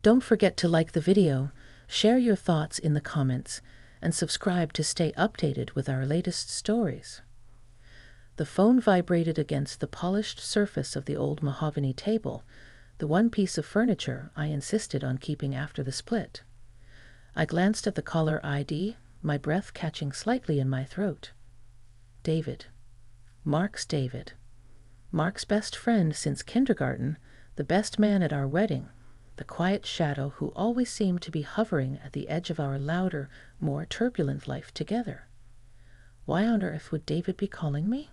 Don't forget to like the video, share your thoughts in the comments, and subscribe to stay updated with our latest stories. The phone vibrated against the polished surface of the old mahogany table, the one piece of furniture I insisted on keeping after the split. I glanced at the caller ID, my breath catching slightly in my throat. David. Mark's David. Mark's best friend since kindergarten, the best man at our wedding, the quiet shadow who always seemed to be hovering at the edge of our louder, more turbulent life together. Why on earth would David be calling me?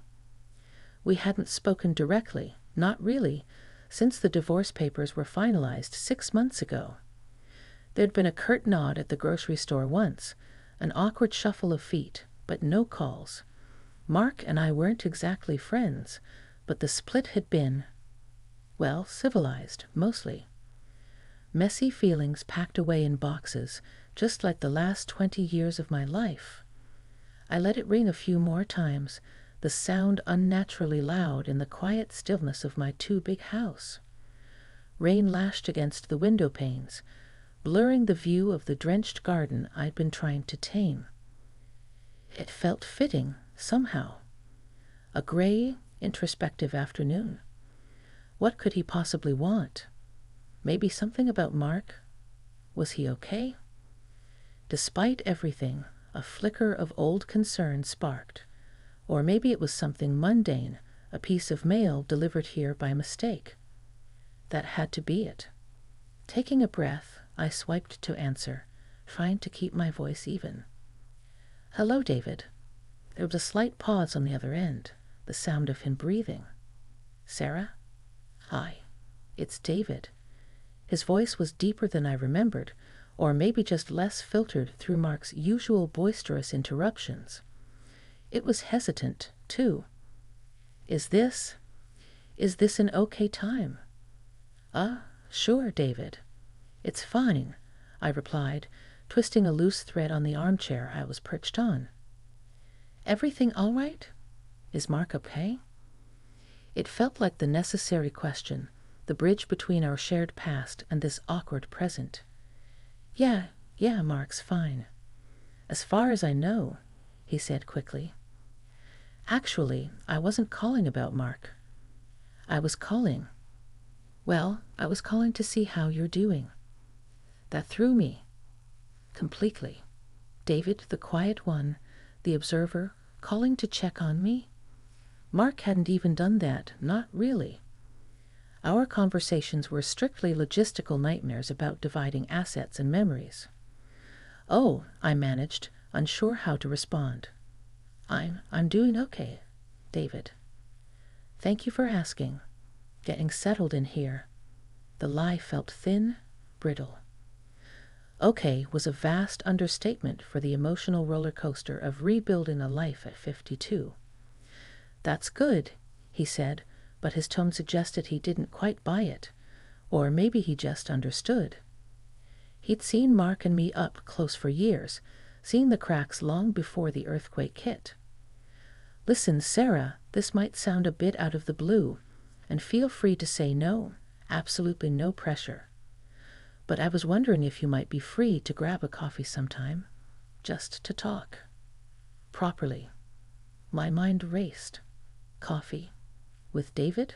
We hadn't spoken directly, not really, since the divorce papers were finalized 6 months ago. There'd been a curt nod at the grocery store once, an awkward shuffle of feet, but no calls. Mark and I weren't exactly friends, but the split had been, well, civilized, mostly. Messy feelings packed away in boxes, just like the last 20 years of my life. I let it ring a few more times, the sound unnaturally loud in the quiet stillness of my too-big house. Rain lashed against the window panes, blurring the view of the drenched garden I'd been trying to tame. It felt fitting, somehow. A gray, introspective afternoon. What could he possibly want? Maybe something about Mark? Was he okay? Despite everything, a flicker of old concern sparked. Or maybe it was something mundane, a piece of mail delivered here by mistake. That had to be it. Taking a breath, I swiped to answer, trying to keep my voice even. Hello, David. There was a slight pause on the other end, the sound of him breathing. Sarah? Hi, it's David. His voice was deeper than I remembered, or maybe just less filtered through Mark's usual boisterous interruptions. It was hesitant, too. Is this an okay time? Sure, David. It's fine, I replied, twisting a loose thread on the armchair I was perched on. Everything all right? Is Mark okay? It felt like the necessary question, the bridge between our shared past and this awkward present. Yeah, Mark's fine. As far as I know, he said quickly. Actually, I wasn't calling about Mark. I was calling to see how you're doing. That threw me. Completely. David, the quiet one, the observer, calling to check on me? Mark hadn't even done that, not really. Our conversations were strictly logistical nightmares about dividing assets and memories. Oh, I managed, unsure how to respond. I'm doing okay, David. Thank you for asking. Getting settled in here. The lie felt thin, brittle. Okay was a vast understatement for the emotional roller coaster of rebuilding a life at 52. That's good, he said, but his tone suggested he didn't quite buy it, or maybe he just understood. He'd seen Mark and me up close for years, seen the cracks long before the earthquake hit. Listen, Sarah, this might sound a bit out of the blue, and feel free to say no, absolutely no pressure. But I was wondering if you might be free to grab a coffee sometime, just to talk. Properly. My mind raced. Coffee. With David?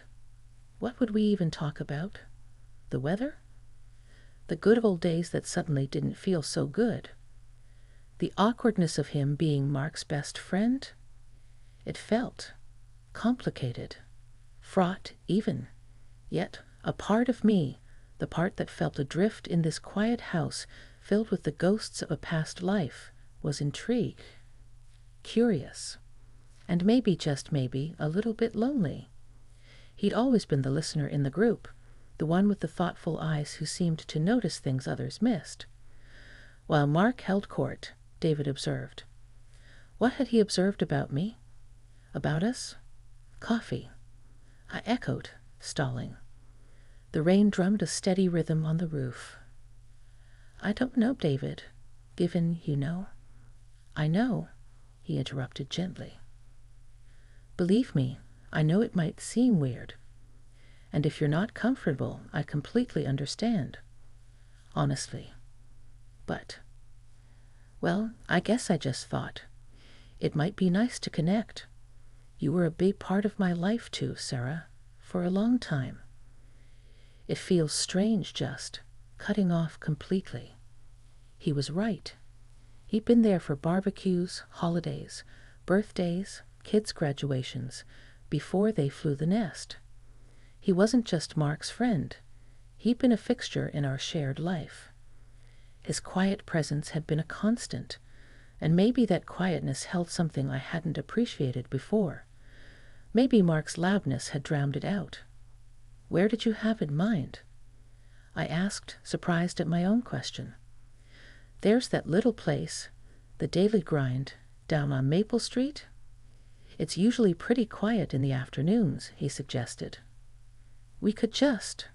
What would we even talk about? The weather? The good old days that suddenly didn't feel so good. The awkwardness of him being Mark's best friend? It felt complicated, fraught even. Yet a part of me, the part that felt adrift in this quiet house filled with the ghosts of a past life, was intrigued, curious, and maybe, just maybe, a little bit lonely. He'd always been the listener in the group, the one with the thoughtful eyes who seemed to notice things others missed. While Mark held court, David observed. What had he observed about me? About us? Coffee. I echoed, stalling. The rain drummed a steady rhythm on the roof. I don't know, David, given you know. I know, he interrupted gently. Believe me, I know it might seem weird. And if you're not comfortable, I completely understand. honestly. But, well, I guess I just thought it might be nice to connect. You were a big part of my life too, Sarah, for a long time. It feels strange just cutting off completely. He was right. He'd been there for barbecues, holidays, birthdays, kids' graduations, before they flew the nest. He wasn't just Mark's friend. He'd been a fixture in our shared life. His quiet presence had been a constant, and maybe that quietness held something I hadn't appreciated before. Maybe Mark's loudness had drowned it out. Where did you have in mind? I asked, surprised at my own question. There's that little place, the Daily Grind, down on Maple Street. It's usually pretty quiet in the afternoons, he suggested. We could just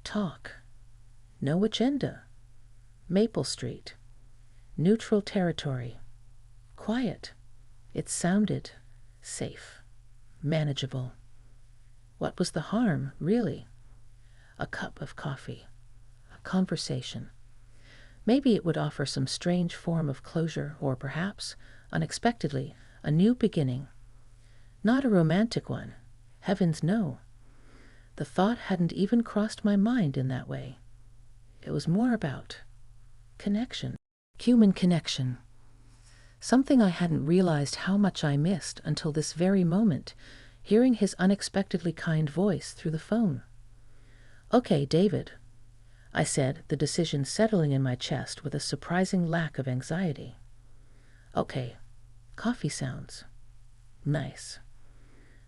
talk. No agenda. Maple Street. Neutral territory. Quiet. It sounded safe. Manageable. What was the harm, really? A cup of coffee. A conversation. Maybe it would offer some strange form of closure, or perhaps, unexpectedly, a new beginning. Not a romantic one. Heavens, no. The thought hadn't even crossed my mind in that way. It was more about connection. Human connection. Something I hadn't realized how much I missed until this very moment, hearing his unexpectedly kind voice through the phone. Okay, David, I said, the decision settling in my chest with a surprising lack of anxiety. Okay, coffee sounds. Nice.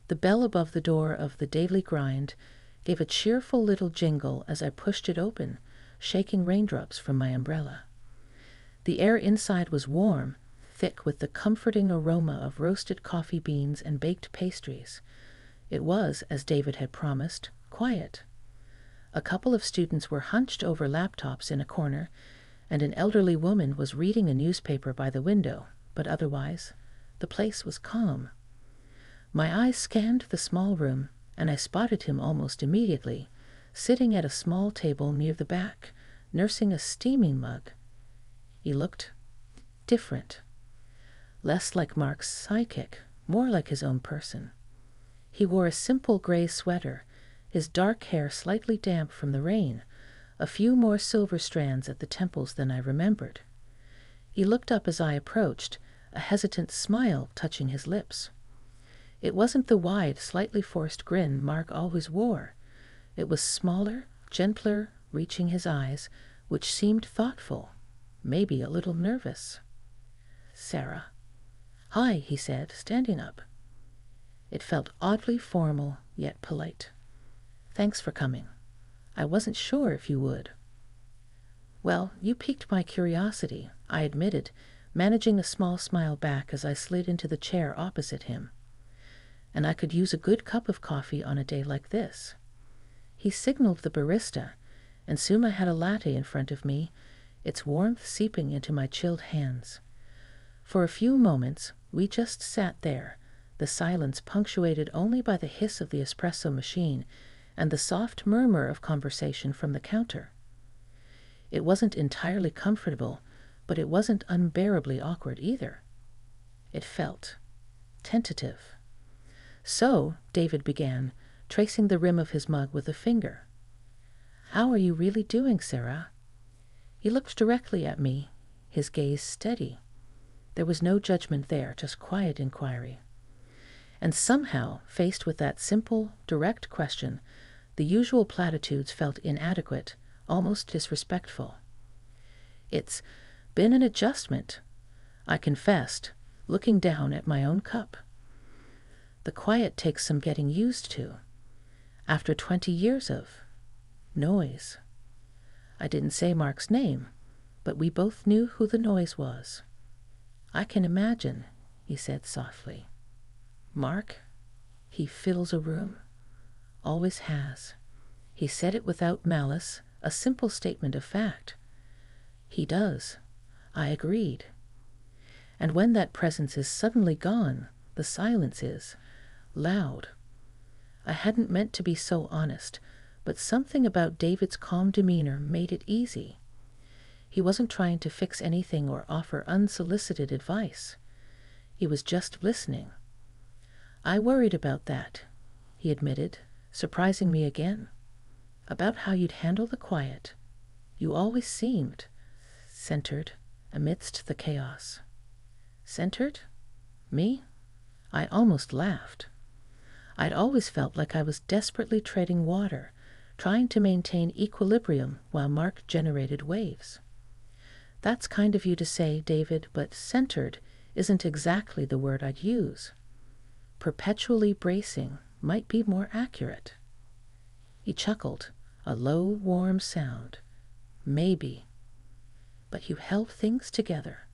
The bell above the door of the Daily Grind gave a cheerful little jingle as I pushed it open, shaking raindrops from my umbrella. The air inside was warm, thick with the comforting aroma of roasted coffee beans and baked pastries. It was, as David had promised, quiet. A couple of students were hunched over laptops in a corner, and an elderly woman was reading a newspaper by the window, but otherwise, the place was calm. My eyes scanned the small room, and I spotted him almost immediately, sitting at a small table near the back, nursing a steaming mug. He looked different. Less like Mark's sidekick, more like his own person. He wore a simple gray sweater, his dark hair slightly damp from the rain, a few more silver strands at the temples than I remembered. He looked up as I approached, a hesitant smile touching his lips. It wasn't the wide, slightly forced grin Mark always wore. It was smaller, gentler, reaching his eyes, which seemed thoughtful, maybe a little nervous. Sarah. Hi, he said, standing up. It felt oddly formal, yet polite. Thanks for coming. I wasn't sure if you would. Well, you piqued my curiosity, I admitted, managing a small smile back as I slid into the chair opposite him. And I could use a good cup of coffee on a day like this. He signaled the barista, and soon I had a latte in front of me, its warmth seeping into my chilled hands. For a few moments, we just sat there, the silence punctuated only by the hiss of the espresso machine and the soft murmur of conversation from the counter. It wasn't entirely comfortable, but it wasn't unbearably awkward either. It felt tentative. So, David began, tracing the rim of his mug with a finger. How are you really doing, Sarah? He looked directly at me, his gaze steady. There was no judgment there, just quiet inquiry. And somehow, faced with that simple, direct question, the usual platitudes felt inadequate, almost disrespectful. It's been an adjustment, I confessed, looking down at my own cup. The quiet takes some getting used to, after 20 years of noise. I didn't say Mark's name, but we both knew who the noise was. I can imagine, he said softly. Mark, he fills a room. Always has. He said it without malice, a simple statement of fact. He does. I agreed. And when that presence is suddenly gone, the silence is loud. I hadn't meant to be so honest, but something about David's calm demeanor made it easy. He wasn't trying to fix anything or offer unsolicited advice. He was just listening. "I worried about that," he admitted, surprising me again. "About how you'd handle the quiet. You always seemed centered amidst the chaos." Centered? Me? I almost laughed. I'd always felt like I was desperately treading water, trying to maintain equilibrium while Mark generated waves. "That's kind of you to say, David, but centered isn't exactly the word I'd use. Perpetually bracing might be more accurate." He chuckled, a low, warm sound. "Maybe. But you held things together.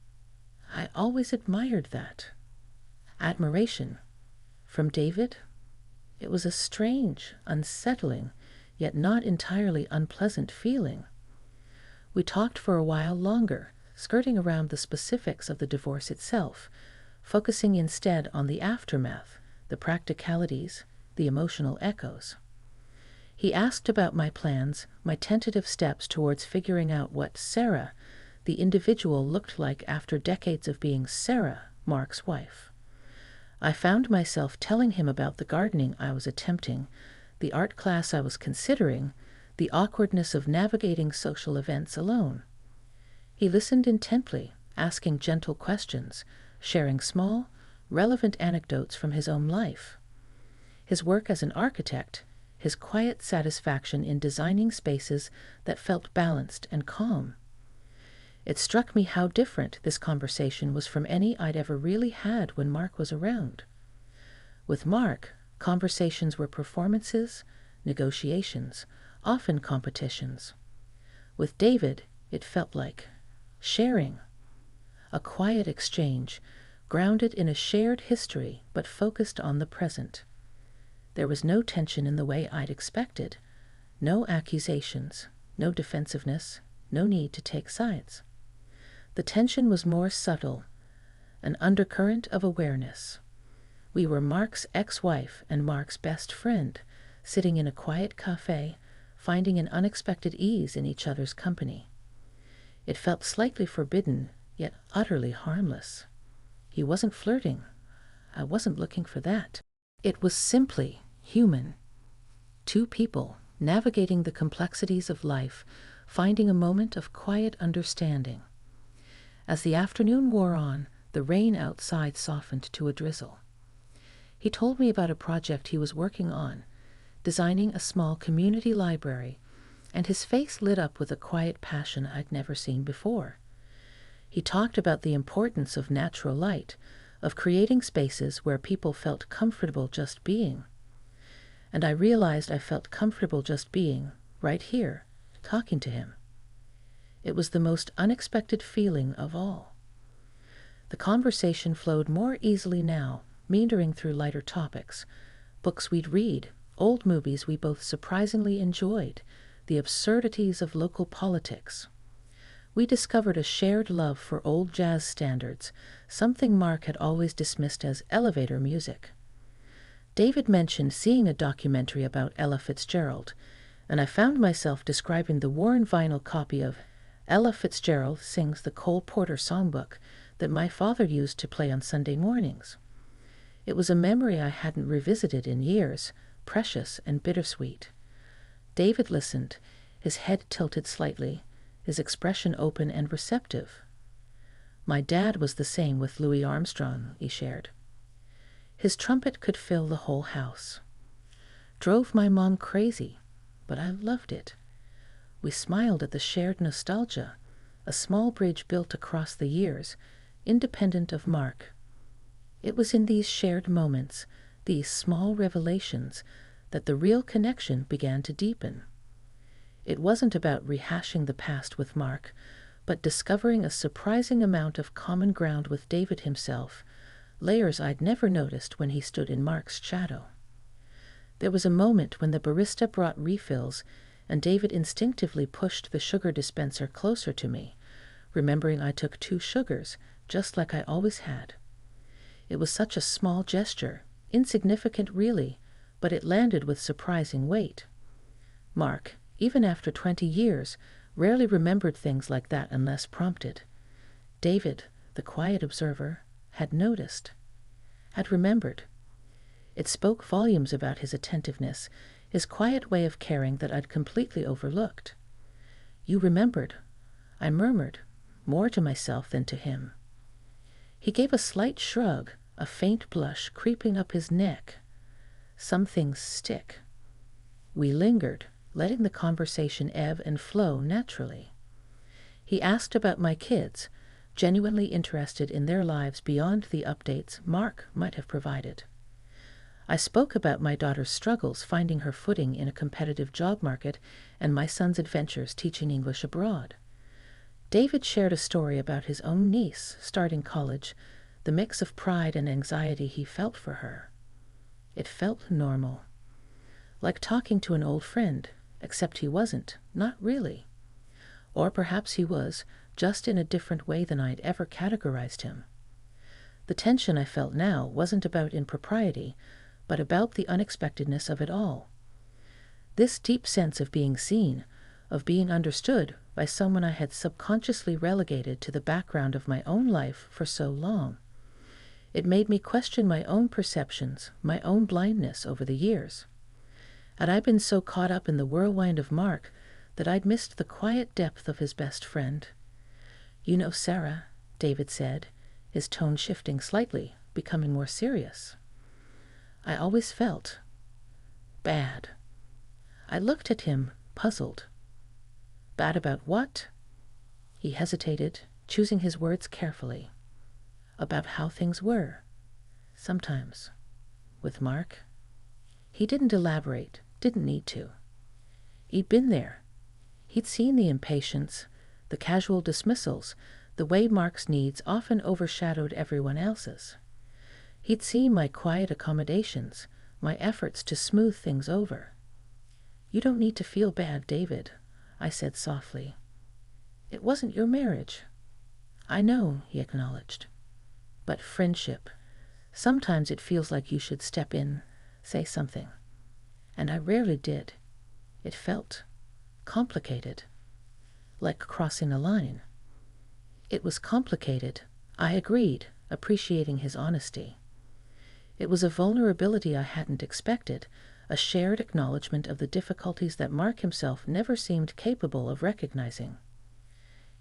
I always admired that." Admiration. From David? It was a strange, unsettling, yet not entirely unpleasant feeling. We talked for a while longer, skirting around the specifics of the divorce itself, focusing instead on the aftermath, the practicalities, the emotional echoes. He asked about my plans, my tentative steps towards figuring out what Sarah, the individual, looked like after decades of being Sarah, Mark's wife. I found myself telling him about the gardening I was attempting, the art class I was considering, the awkwardness of navigating social events alone. He listened intently, asking gentle questions, sharing small, relevant anecdotes from his own life. His work as an architect, his quiet satisfaction in designing spaces that felt balanced and calm. It struck me how different this conversation was from any I'd ever really had when Mark was around. With Mark, conversations were performances, negotiations, often competitions. With David, it felt like sharing, a quiet exchange, grounded in a shared history but focused on the present. There was no tension in the way I'd expected, no accusations, no defensiveness, no need to take sides. The tension was more subtle, an undercurrent of awareness. We were Mark's ex-wife and Mark's best friend, sitting in a quiet cafe, finding an unexpected ease in each other's company. It felt slightly forbidden, yet utterly harmless. He wasn't flirting. I wasn't looking for that. It was simply human. Two people navigating the complexities of life, finding a moment of quiet understanding. As the afternoon wore on, the rain outside softened to a drizzle. He told me about a project he was working on, designing a small community library, and his face lit up with a quiet passion I'd never seen before. He talked about the importance of natural light, of creating spaces where people felt comfortable just being. And I realized I felt comfortable just being, right here, talking to him. It was the most unexpected feeling of all. The conversation flowed more easily now, meandering through lighter topics, books we'd read, old movies we both surprisingly enjoyed, the absurdities of local politics. We discovered a shared love for old jazz standards, something Mark had always dismissed as elevator music. David mentioned seeing a documentary about Ella Fitzgerald, and I found myself describing the worn vinyl copy of Ella Fitzgerald Sings the Cole Porter Songbook that my father used to play on Sunday mornings. It was a memory I hadn't revisited in years, precious and bittersweet. David listened, his head tilted slightly, his expression open and receptive. "My dad was the same with Louis Armstrong," he shared. "His trumpet could fill the whole house. Drove my mom crazy, but I loved it." We smiled at the shared nostalgia, a small bridge built across the years, independent of Mark. It was in these shared moments, these small revelations, that the real connection began to deepen. It wasn't about rehashing the past with Mark, but discovering a surprising amount of common ground with David himself, layers I'd never noticed when he stood in Mark's shadow. There was a moment when the barista brought refills, and David instinctively pushed the sugar dispenser closer to me, remembering I took 2 sugars, just like I always had. It was such a small gesture, insignificant really, but it landed with surprising weight. Mark, even after 20 years, rarely remembered things like that unless prompted. David, the quiet observer, had noticed, had remembered. It spoke volumes about his attentiveness, his quiet way of caring that I'd completely overlooked. "You remembered," I murmured, more to myself than to him. He gave a slight shrug, a faint blush creeping up his neck. Some things stick. We lingered, letting the conversation ebb and flow naturally. He asked about my kids, genuinely interested in their lives beyond the updates Mark might have provided. I spoke about my daughter's struggles finding her footing in a competitive job market and my son's adventures teaching English abroad. David shared a story about his own niece starting college, the mix of pride and anxiety he felt for her. It felt normal. Like talking to an old friend, except he wasn't, not really. Or perhaps he was, just in a different way than I'd ever categorized him. The tension I felt now wasn't about impropriety, but about the unexpectedness of it all. This deep sense of being seen, of being understood by someone I had subconsciously relegated to the background of my own life for so long. It made me question my own perceptions, my own blindness over the years. Had I been so caught up in the whirlwind of Mark that I'd missed the quiet depth of his best friend? "You know, Sarah," David said, his tone shifting slightly, becoming more serious. "I always felt bad." I looked at him, puzzled. "Bad about what?" He hesitated, choosing his words carefully. "About how things were. Sometimes. With Mark." He didn't elaborate, didn't need to. He'd been there. He'd seen the impatience, the casual dismissals, the way Mark's needs often overshadowed everyone else's. He'd seen my quiet accommodations, my efforts to smooth things over. "You don't need to feel bad, David," I said softly. "It wasn't your marriage." "I know," he acknowledged. "But friendship. Sometimes it feels like you should step in, say something." And I rarely did. It felt complicated. Like crossing a line. It was complicated, I agreed, appreciating his honesty. It was a vulnerability I hadn't expected, a shared acknowledgement of the difficulties that Mark himself never seemed capable of recognizing.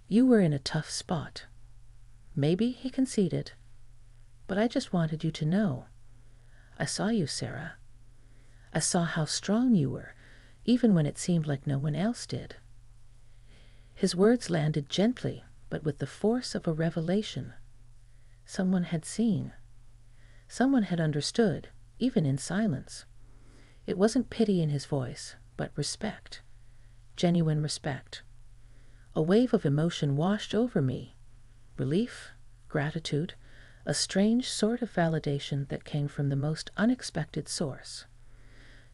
"You were in a tough spot." Maybe, he conceded. "But I just wanted you to know. I saw you, Sarah. I saw how strong you were, even when it seemed like no one else did." His words landed gently, but with the force of a revelation. Someone had seen. Someone had understood, even in silence. It wasn't pity in his voice, but respect. Genuine respect. A wave of emotion washed over me. Relief, gratitude, a strange sort of validation that came from the most unexpected source.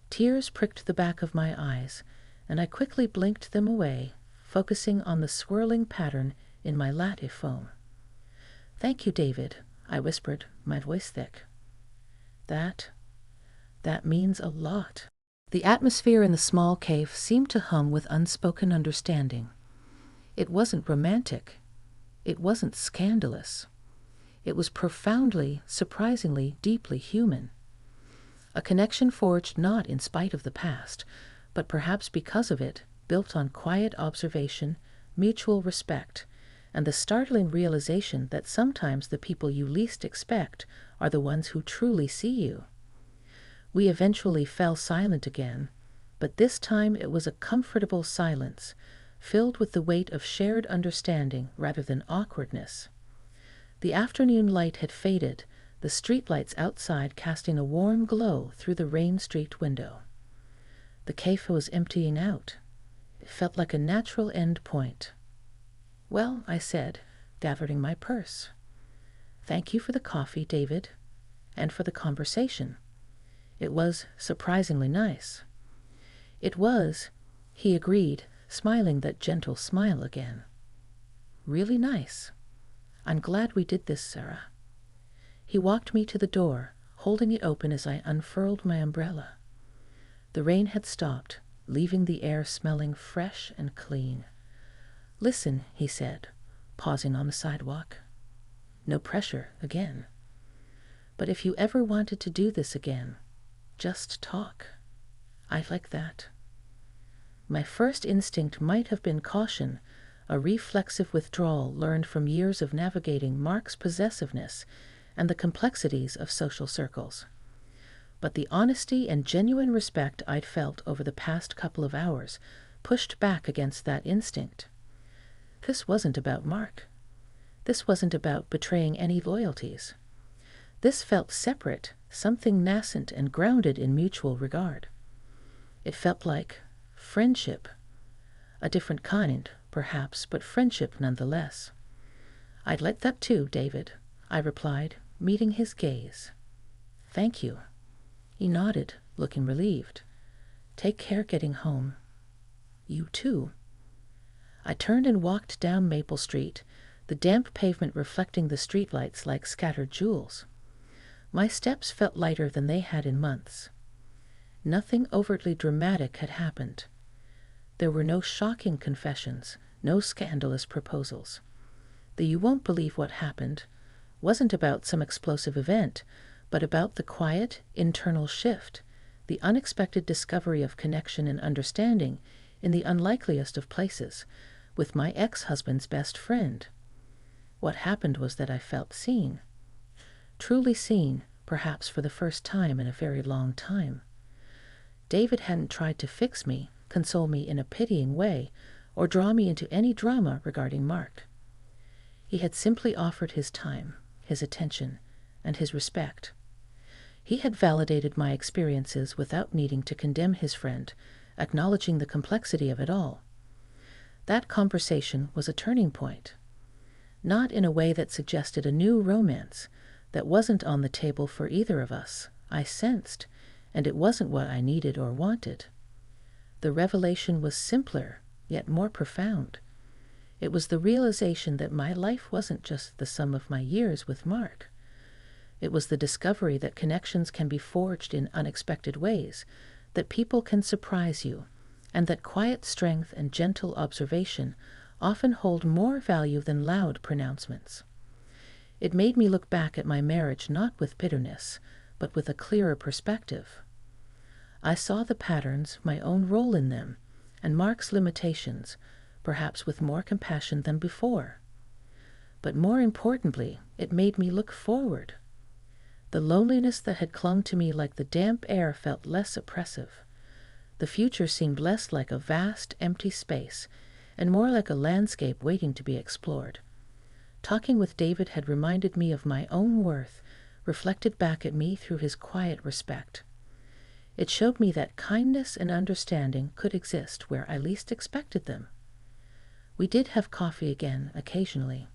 Tears pricked the back of my eyes, and I quickly blinked them away, focusing on the swirling pattern in my latte foam. "Thank you, David," I whispered, my voice thick. That means a lot." The atmosphere in the small cave seemed to hum with unspoken understanding. It wasn't romantic. It wasn't scandalous. It was profoundly, surprisingly, deeply human. A connection forged not in spite of the past, but perhaps because of it, built on quiet observation, mutual respect, and the startling realization that sometimes the people you least expect are the ones who truly see you. We eventually fell silent again, but this time it was a comfortable silence, filled with the weight of shared understanding rather than awkwardness. The afternoon light had faded, the streetlights outside casting a warm glow through the rain-streaked window. The cave was emptying out. It felt like a natural end point. "Well," I said, gathering my purse. "Thank you for the coffee, David, and for the conversation. It was surprisingly nice." "It was," he agreed, smiling that gentle smile again. "Really nice. I'm glad we did this, Sarah." He walked me to the door, holding it open as I unfurled my umbrella. The rain had stopped, leaving the air smelling fresh and clean. "Listen," he said, pausing on the sidewalk. "No pressure, again. But if you ever wanted to do this again, just talk. I'd like that." My first instinct might have been caution, a reflexive withdrawal learned from years of navigating Mark's possessiveness and the complexities of social circles. But the honesty and genuine respect I'd felt over the past couple of hours pushed back against that instinct. This wasn't about Mark. This wasn't about betraying any loyalties. This felt separate, something nascent and grounded in mutual regard. It felt like friendship. A different kind, perhaps, but friendship nonetheless. "I'd like that too, David," I replied, meeting his gaze. "Thank you." He nodded, looking relieved. "Take care getting home." "You too." I turned and walked down Maple Street, the damp pavement reflecting the streetlights like scattered jewels. My steps felt lighter than they had in months. Nothing overtly dramatic had happened. There were no shocking confessions, no scandalous proposals. The "you won't believe what happened" wasn't about some explosive event, but about the quiet, internal shift, the unexpected discovery of connection and understanding in the unlikeliest of places, with my ex-husband's best friend. What happened was that I felt seen. Truly seen, perhaps for the first time in a very long time. David hadn't tried to fix me, console me in a pitying way, or draw me into any drama regarding Mark. He had simply offered his time, his attention, and his respect. He had validated my experiences without needing to condemn his friend, acknowledging the complexity of it all. That conversation was a turning point. Not in a way that suggested a new romance, that wasn't on the table for either of us, I sensed, and it wasn't what I needed or wanted. The revelation was simpler, yet more profound. It was the realization that my life wasn't just the sum of my years with Mark. It was the discovery that connections can be forged in unexpected ways, that people can surprise you, and that quiet strength and gentle observation often hold more value than loud pronouncements. It made me look back at my marriage not with bitterness, but with a clearer perspective. I saw the patterns, my own role in them, and Mark's limitations, perhaps with more compassion than before. But more importantly, it made me look forward. The loneliness that had clung to me like the damp air felt less oppressive. The future seemed less like a vast, empty space, and more like a landscape waiting to be explored. Talking with David had reminded me of my own worth, reflected back at me through his quiet respect. It showed me that kindness and understanding could exist where I least expected them. We did have coffee again, occasionally.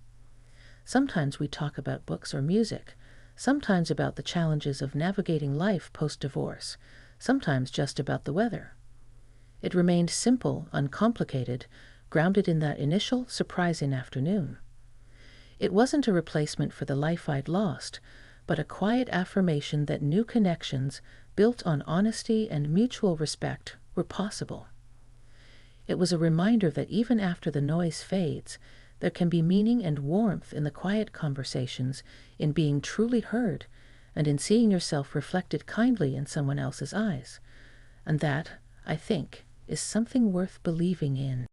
Sometimes we talk about books or music, sometimes about the challenges of navigating life post-divorce, sometimes just about the weather. It remained simple, uncomplicated, grounded in that initial, surprising afternoon. It wasn't a replacement for the life I'd lost, but a quiet affirmation that new connections, built on honesty and mutual respect, were possible. It was a reminder that even after the noise fades, there can be meaning and warmth in the quiet conversations, in being truly heard, and in seeing yourself reflected kindly in someone else's eyes. And that, I think, is something worth believing in.